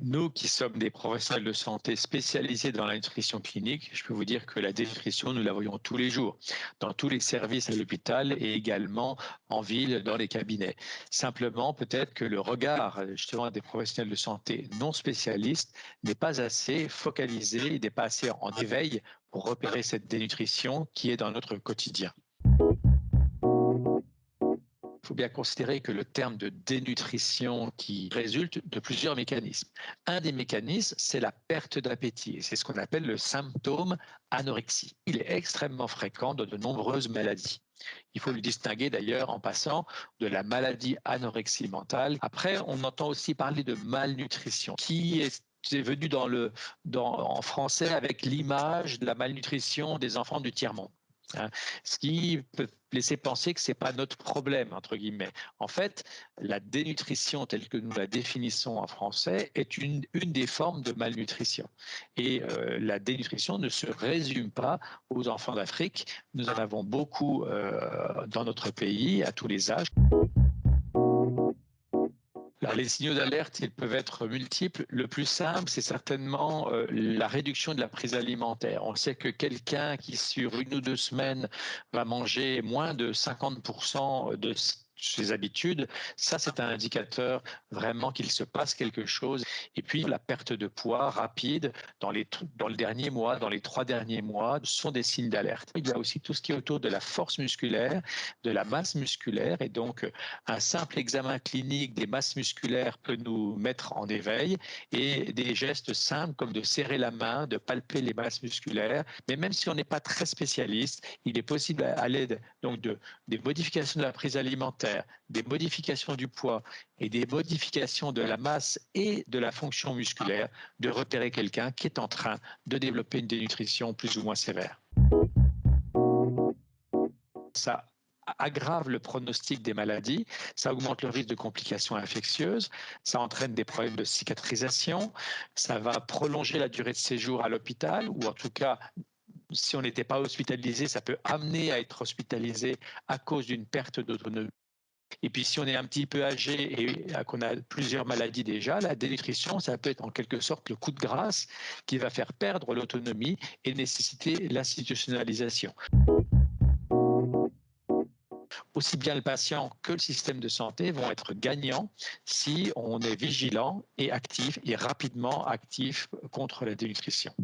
Nous qui sommes des professionnels de santé spécialisés dans la nutrition clinique, je peux vous dire que la dénutrition, nous la voyons tous les jours, dans tous les services à l'hôpital et également en ville, dans les cabinets. Simplement, peut-être que le regard justement des professionnels de santé non spécialistes n'est pas assez focalisé, il n'est pas assez en éveil pour repérer cette dénutrition qui est dans notre quotidien. Il faut bien considérer que le terme de dénutrition qui résulte de plusieurs mécanismes. Un des mécanismes, c'est la perte d'appétit. C'est ce qu'on appelle le symptôme anorexie. Il est extrêmement fréquent dans de nombreuses maladies. Il faut le distinguer d'ailleurs en passant de la maladie anorexie mentale. Après, on entend aussi parler de malnutrition, qui est venu en français avec l'image de la malnutrition des enfants du tiers-monde. Hein, ce qui peut laisser penser que ce n'est pas notre problème, entre guillemets. En fait, la dénutrition telle que nous la définissons en français est une des formes de malnutrition. Et la dénutrition ne se résume pas aux enfants d'Afrique. Nous en avons beaucoup dans notre pays, à tous les âges. Alors, les signaux d'alerte, ils peuvent être multiples. Le plus simple, c'est certainement la réduction de la prise alimentaire. On sait que quelqu'un qui, sur 1 ou 2 semaines, va manger moins de 50% de ses habitudes, ça, c'est un indicateur vraiment qu'il se passe quelque chose. Et puis, la perte de poids rapide dans le dernier mois, dans les 3 derniers mois, sont des signes d'alerte. Il y a aussi tout ce qui est autour de la force musculaire, de la masse musculaire, et donc un simple examen clinique des masses musculaires peut nous mettre en éveil, et des gestes simples comme de serrer la main, de palper les masses musculaires. Mais même si on n'est pas très spécialiste, il est possible à l'aide donc des modifications de la prise alimentaire, des modifications du poids et des modifications de la masse et de la fonction musculaire de repérer quelqu'un qui est en train de développer une dénutrition plus ou moins sévère. Ça aggrave le pronostic des maladies, ça augmente le risque de complications infectieuses, ça entraîne des problèmes de cicatrisation, ça va prolonger la durée de séjour à l'hôpital, ou en tout cas, si on n'était pas hospitalisé, ça peut amener à être hospitalisé à cause d'une perte d'autonomie. Et puis, si on est un petit peu âgé et qu'on a plusieurs maladies déjà, la dénutrition, ça peut être en quelque sorte le coup de grâce qui va faire perdre l'autonomie et nécessiter l'institutionnalisation. Aussi bien le patient que le système de santé vont être gagnants si on est vigilant et actif et rapidement actif contre la dénutrition.